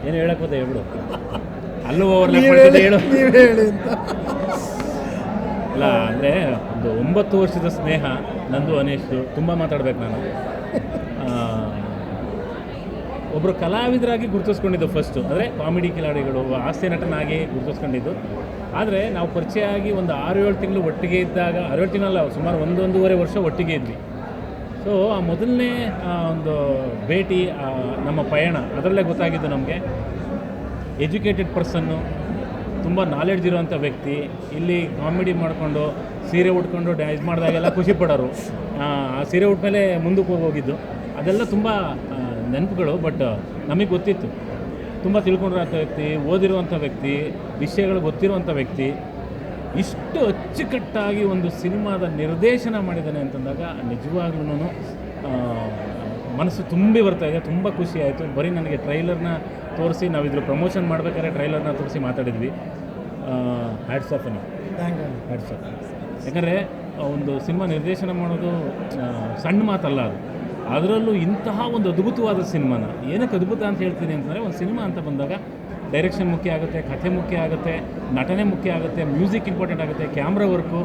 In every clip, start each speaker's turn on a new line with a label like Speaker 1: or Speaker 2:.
Speaker 1: ಏನು ಹೇಳಕ್ಕೋದೆ ಹೇಳ್ಬಿಡು. ಅಲ್ಲೂ ಓವರ್ಲ್ಯಾಪ್ ಮಾಡ್ತಿದ್ದೆ ಹೇಳು.
Speaker 2: ಹೇಳಿ ಅಂತ.
Speaker 1: ಇಲ್ಲ ಅಂದರೆ ಒಂದು 9 ವರ್ಷದ ಸ್ನೇಹ ನಂದು ಅನೇಶ್ದು. ತುಂಬ ಮಾತಾಡ್ಬೇಕು ನಾನು. ಒಬ್ಬರು ಕಲಾವಿದರಾಗಿ ಗುರುತಿಸ್ಕೊಂಡಿದ್ದು ಫಸ್ಟು, ಅಂದರೆ ಕಾಮಿಡಿ ಕಿಲಾಡಿಗಳು, ಹಾಸ್ಯ ನಟನಾಗಿ ಗುರುತಿಸ್ಕೊಂಡಿದ್ದು. ಆದರೆ ನಾವು ಪರಿಚಯ ಆಗಿ ಒಂದು 6-7 ತಿಂಗಳು ಒಟ್ಟಿಗೆ ಇದ್ದಾಗ, 6-7 ತಿಂಗಳಲ್ಲ, ಸುಮಾರು 1-1.5 ವರ್ಷ ಒಟ್ಟಿಗೆ ಇದ್ವಿ. ಸೊ ಆ ಮೊದಲನೇ ಒಂದು ಭೇಟಿ, ನಮ್ಮ ಪಯಣ, ಅದರಲ್ಲೇ ಗೊತ್ತಾಗಿದ್ದು ನಮಗೆ ಎಜುಕೇಟೆಡ್ ಪರ್ಸನ್ನು, ತುಂಬ ನಾಲೆಡ್ಜ್ ಇರೋವಂಥ ವ್ಯಕ್ತಿ. ಇಲ್ಲಿ ಕಾಮಿಡಿ ಮಾಡಿಕೊಂಡು ಸೀರೆ ಉಟ್ಕೊಂಡು ಡ್ಯಾನ್ಸ್ ಮಾಡಿದಾಗೆಲ್ಲ ಖುಷಿ ಪಡೋರು. ಆ ಸೀರೆ ಉಟ್ಮೇಲೆ ಮುಂದಕ್ಕೆ ಹೋಗಿದ್ದು ಅದೆಲ್ಲ ತುಂಬ ನೆನಪುಗಳು. ಬಟ್ ನಮಗೆ ಗೊತ್ತಿತ್ತು, ತುಂಬ ತಿಳ್ಕೊಂಡಿರೋಂಥ ವ್ಯಕ್ತಿ, ಓದಿರುವಂಥ ವ್ಯಕ್ತಿ, ವಿಷಯಗಳು ಗೊತ್ತಿರುವಂಥ ವ್ಯಕ್ತಿ. ಇಷ್ಟು ಅಚ್ಚುಕಟ್ಟಾಗಿ ಒಂದು ಸಿನಿಮಾದ ನಿರ್ದೇಶನ ಮಾಡಿದ್ದಾನೆ ಅಂತಂದಾಗ ನಿಜವಾಗ್ಲೂ ಮನಸ್ಸು ತುಂಬಿ ಬರ್ತಾಯಿದೆ. ತುಂಬ ಖುಷಿ ಆಯಿತು. ಬರೀ ನನಗೆ ಟ್ರೈಲರ್ನ ತೋರಿಸಿ, ನಾವಿದ್ರ ಪ್ರಮೋಷನ್ ಮಾಡಬೇಕಾದ್ರೆ ಟ್ರೈಲರ್ನ ತೋರಿಸಿ ಮಾತಾಡಿದ್ವಿ. ಹ್ಯಾಟ್ಸ್ ಆಫ್ ಅನ್ನು, ಹ್ಯಾಟ್ಸ್ ಆಫ್. ಯಾಕಂದರೆ ಒಂದು ಸಿನಿಮಾ ನಿರ್ದೇಶನ ಮಾಡೋದು ಸಣ್ಣ ಮಾತಲ್ಲ ಅದು. ಅದರಲ್ಲೂ ಇಂತಹ ಒಂದು ಅದ್ಭುತವಾದ ಸಿನಿಮಾನ, ಏನಕ್ಕೆ ಅದ್ಭುತ ಅಂತ ಹೇಳ್ತೀನಿ ಅಂತಂದರೆ, ಒಂದು ಸಿನಿಮಾ ಅಂತ ಬಂದಾಗ ಡೈರೆಕ್ಷನ್ ಮುಖ್ಯ ಆಗುತ್ತೆ, ಕಥೆ ಮುಖ್ಯ ಆಗುತ್ತೆ, ನಟನೆ ಮುಖ್ಯ ಆಗುತ್ತೆ, ಮ್ಯೂಸಿಕ್ ಇಂಪಾರ್ಟೆಂಟ್ ಆಗುತ್ತೆ, ಕ್ಯಾಮ್ರಾ ವರ್ಕು,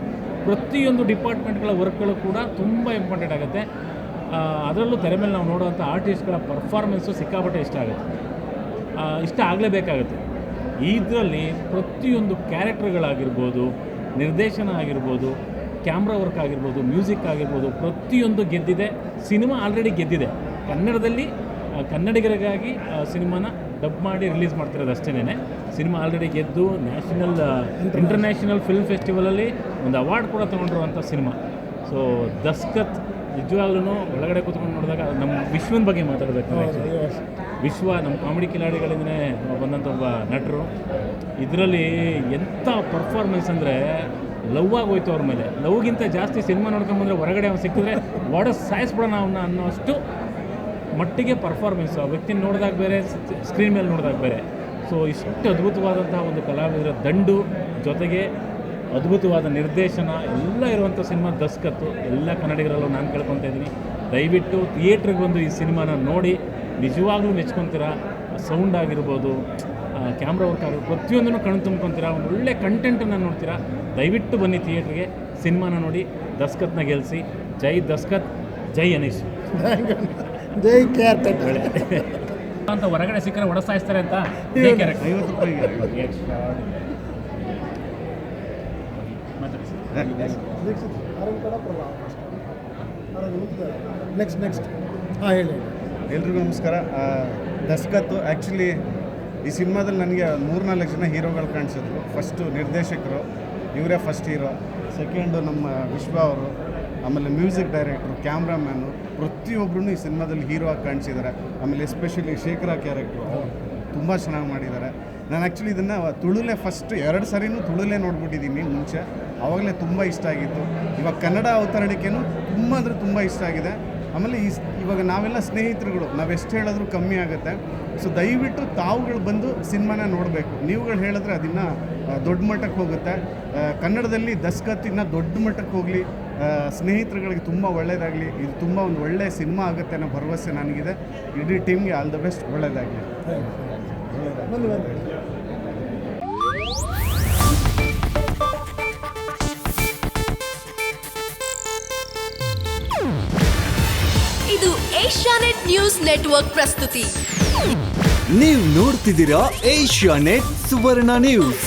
Speaker 1: ಪ್ರತಿಯೊಂದು ಡಿಪಾರ್ಟ್ಮೆಂಟ್ಗಳ ವರ್ಕ್ಗಳು ಕೂಡ ತುಂಬ ಇಂಪಾರ್ಟೆಂಟ್ ಆಗುತ್ತೆ. ಅದರಲ್ಲೂ ತೆರೆ ಮೇಲೆ ನಾವು ನೋಡುವಂಥ ಆರ್ಟಿಸ್ಟ್ಗಳ ಪರ್ಫಾರ್ಮೆನ್ಸು ಸಿಕ್ಕಾಪಟ್ಟೆ ಇಷ್ಟ ಆಗಲೇಬೇಕಾಗುತ್ತೆ. ಇದರಲ್ಲಿ ಪ್ರತಿಯೊಂದು ಕ್ಯಾರೆಕ್ಟರ್ಗಳಾಗಿರ್ಬೋದು, ನಿರ್ದೇಶನ ಆಗಿರ್ಬೋದು, ಕ್ಯಾಮ್ರಾ ವರ್ಕ್ ಆಗಿರ್ಬೋದು, ಮ್ಯೂಸಿಕ್ ಆಗಿರ್ಬೋದು, ಪ್ರತಿಯೊಂದು ಗೆದ್ದಿದೆ. ಸಿನಿಮಾ ಆಲ್ರೆಡಿ ಗೆದ್ದಿದೆ. ಕನ್ನಡದಲ್ಲಿ ಕನ್ನಡಿಗರಿಗಾಗಿ ಸಿನಿಮಾನ ಡಬ್ ಮಾಡಿ ರಿಲೀಸ್ ಮಾಡ್ತಿರೋದು ಅಷ್ಟೇನೆ. ಸಿನಿಮಾ ಆಲ್ರೆಡಿ ಗೆದ್ದು ಇಂಟರ್ನ್ಯಾಷನಲ್ ಫಿಲ್ಮ್ ಫೆಸ್ಟಿವಲಲ್ಲಿ ಒಂದು ಅವಾರ್ಡ್ ಕೂಡ ತೊಗೊಂಡಿರುವಂಥ ಸಿನಿಮಾ. ಸೊ ದಸ್ಕತ್ ನಿಜವಾಗ್ಲೂ ಒಳಗಡೆ ಕೂತ್ಕೊಂಡು ನೋಡಿದಾಗ ನಮ್ಮ ವಿಶ್ವನ ಬಗ್ಗೆ ಮಾತಾಡಬೇಕು. ವಿಶ್ವ ನಮ್ಮ ಕಾಮಿಡಿ ಕಿಲಾಡಿಗಳಿಂದನೇ ಬಂದಂಥ ಒಬ್ಬ ನಟರು. ಇದರಲ್ಲಿ ಎಂಥ ಪರ್ಫಾರ್ಮೆನ್ಸ್ ಅಂದರೆ ಲವ್ ಆಗೋಯ್ತು ಅವ್ರ ಮೇಲೆ. ಲವ್ಗಿಂತ ಜಾಸ್ತಿ ಸಿನಿಮಾ ನೋಡ್ಕೊಂಬಂದರೆ ಹೊರಗಡೆ ಅವ್ನು ಸಿಕ್ಕಿದ್ರೆ ಸಾಯಿಸ್ಬಿಡೋಣ ಅವನ್ನ ಅನ್ನೋಷ್ಟು ಮಟ್ಟಿಗೆ ಪರ್ಫಾರ್ಮೆನ್ಸು. ಆ ವ್ಯಕ್ತಿನ ನೋಡಿದಾಗ ಬೇರೆ, ಸ್ಕ್ರೀನ್ ಮೇಲೆ ನೋಡಿದಾಗ ಬೇರೆ. ಸೊ ಇಷ್ಟು ಅದ್ಭುತವಾದಂಥ ಒಂದು ಕಲಾವಿದರ ದಂಡು, ಜೊತೆಗೆ ಅದ್ಭುತವಾದ ನಿರ್ದೇಶನ ಎಲ್ಲ ಇರುವಂಥ ಸಿನಿಮಾ ದಸ್ಕತ್ತು. ಎಲ್ಲ ಕನ್ನಡಿಗರಲ್ಲೂ ನಾನು ಕೇಳ್ಕೊತಾ ಇದ್ದೀನಿ, ದಯವಿಟ್ಟು ಥಿಯೇಟ್ರಿಗೆ ಬಂದು ಈ ಸಿನಿಮಾನ ನೋಡಿ ನಿಜವಾಗ್ಲೂ ಮೆಚ್ಕೊತೀರಾ. ಸೌಂಡ್ ಆಗಿರ್ಬೋದು, ಕ್ಯಾಮ್ರಾ ವರ್ಕ್ ಆಗಿರ್ಬೋದು, ಪ್ರತಿಯೊಂದನ್ನು ಕಣ್ಣು ತುಂಬ್ಕೊತೀರಾ. ಒಂದು ಒಳ್ಳೆ ಕಂಟೆಂಟನ್ನು ನೋಡ್ತೀರಾ. ದಯವಿಟ್ಟು ಬನ್ನಿ ಥಿಯೇಟ್ರಿಗೆ, ಸಿನಿಮಾನ ನೋಡಿ, ದಸ್ಕತ್ನ ಗೆಲ್ಲಿಸಿ. ಜೈ ದಸ್ಕತ್, ಜೈ ಅನೀಶ್,
Speaker 2: ಜೈ ಕ್ಯಾರ್
Speaker 1: ಅಂತ ಹೊರಗಡೆ ಸಿಕ್ಕರೆ ಒಡಸಾಯಿಸ್ತಾರೆ ಅಂತ. ಜೈ ಕ್ಯಾರೆಕ್ಟರ್ 50 ರೂಪಾಯಿಗೆ
Speaker 2: ನೆಕ್ಸ್ಟ್ ಹಾಂ ಹೇಳಿ.
Speaker 3: ಎಲ್ರಿಗೂ ನಮಸ್ಕಾರ. ದಸ್ಕತ್ತು ಆ್ಯಕ್ಚುಲಿ ಈ ಸಿನಿಮಾದಲ್ಲಿ ನನಗೆ 3-4 ಜನ ಹೀರೋಗಳು ಕಾಣಿಸಿದ್ರು. ಫಸ್ಟು ನಿರ್ದೇಶಕರು, ಇವರೇ ಫಸ್ಟ್ ಹೀರೋ. ಸೆಕೆಂಡು ನಮ್ಮ ವಿಶ್ವ ಅವರು, ಆಮೇಲೆ ಮ್ಯೂಸಿಕ್ ಡೈರೆಕ್ಟ್ರು, ಕ್ಯಾಮ್ರಾಮ್ಯಾನು, ಪ್ರತಿಯೊಬ್ಬರೂ ಈ ಸಿನಿಮಾದಲ್ಲಿ ಹೀರೋ ಆಗಿ ಕಾಣಿಸಿದ್ದಾರೆ. ಆಮೇಲೆ ಎಸ್ಪೆಷಲಿ ಶೇಖರ ಕ್ಯಾರೆಕ್ಟ್ರು ತುಂಬ ಚೆನ್ನಾಗಿ ಮಾಡಿದ್ದಾರೆ. ನಾನು ಆ್ಯಕ್ಚುಲಿ ಇದನ್ನು ತುಳುಲೇ ಫಸ್ಟ್ 2 ಸರಿನೂ ತುಳುಲೇ ನೋಡ್ಬಿಟ್ಟಿದ್ದೀನಿ ಮುಂಚೆ. ಆವಾಗಲೇ ತುಂಬ ಇಷ್ಟ ಆಗಿತ್ತು. ಇವಾಗ ಕನ್ನಡ ಅವತರಣಿಕೆನೂ ತುಂಬ ಅಂದರೆ ತುಂಬ ಇಷ್ಟ ಆಗಿದೆ. ಆಮೇಲೆ ಇವಾಗ ನಾವೆಲ್ಲ ಸ್ನೇಹಿತರುಗಳು, ನಾವೆಷ್ಟು ಹೇಳಿದ್ರೂ ಕಮ್ಮಿ ಆಗುತ್ತೆ. ಸೊ ದಯವಿಟ್ಟು ತಾವುಗಳು ಬಂದು ಸಿನಿಮಾನ ನೋಡಬೇಕು. ನೀವುಗಳು ಹೇಳಿದ್ರೆ ಅದನ್ನು ದೊಡ್ಡ ಮಟ್ಟಕ್ಕೆ ಹೋಗುತ್ತೆ. ಕನ್ನಡದಲ್ಲಿ ದಸ್ಕತ್ತಿನ ದೊಡ್ಡ ಮಟ್ಟಕ್ಕೆ ಹೋಗಲಿ, ಸ್ನೇಹಿತರುಗಳಿಗೆ ತುಂಬ ಒಳ್ಳೆಯದಾಗಲಿ. ಇದು ತುಂಬ ಒಂದು ಒಳ್ಳೆಯ ಸಿನಿಮಾ ಆಗುತ್ತೆ ಅನ್ನೋ ಭರವಸೆ ನನಗಿದೆ. ಇಡೀ ಟೀಮ್ಗೆ ಆಲ್ ದ ಬೆಸ್ಟ್, ಒಳ್ಳೆಯದಾಗಲಿ.
Speaker 4: ಇದು ಏಷ್ಯಾನೆಟ್ ನ್ಯೂಸ್ ನೆಟ್ವರ್ಕ್ ಪ್ರಸ್ತುತಿ.
Speaker 5: ನೀವು ನೋಡ್ತಿದ್ದೀರಾ ಏಷ್ಯಾನೆಟ್ ಸುವರ್ಣ ನ್ಯೂಸ್.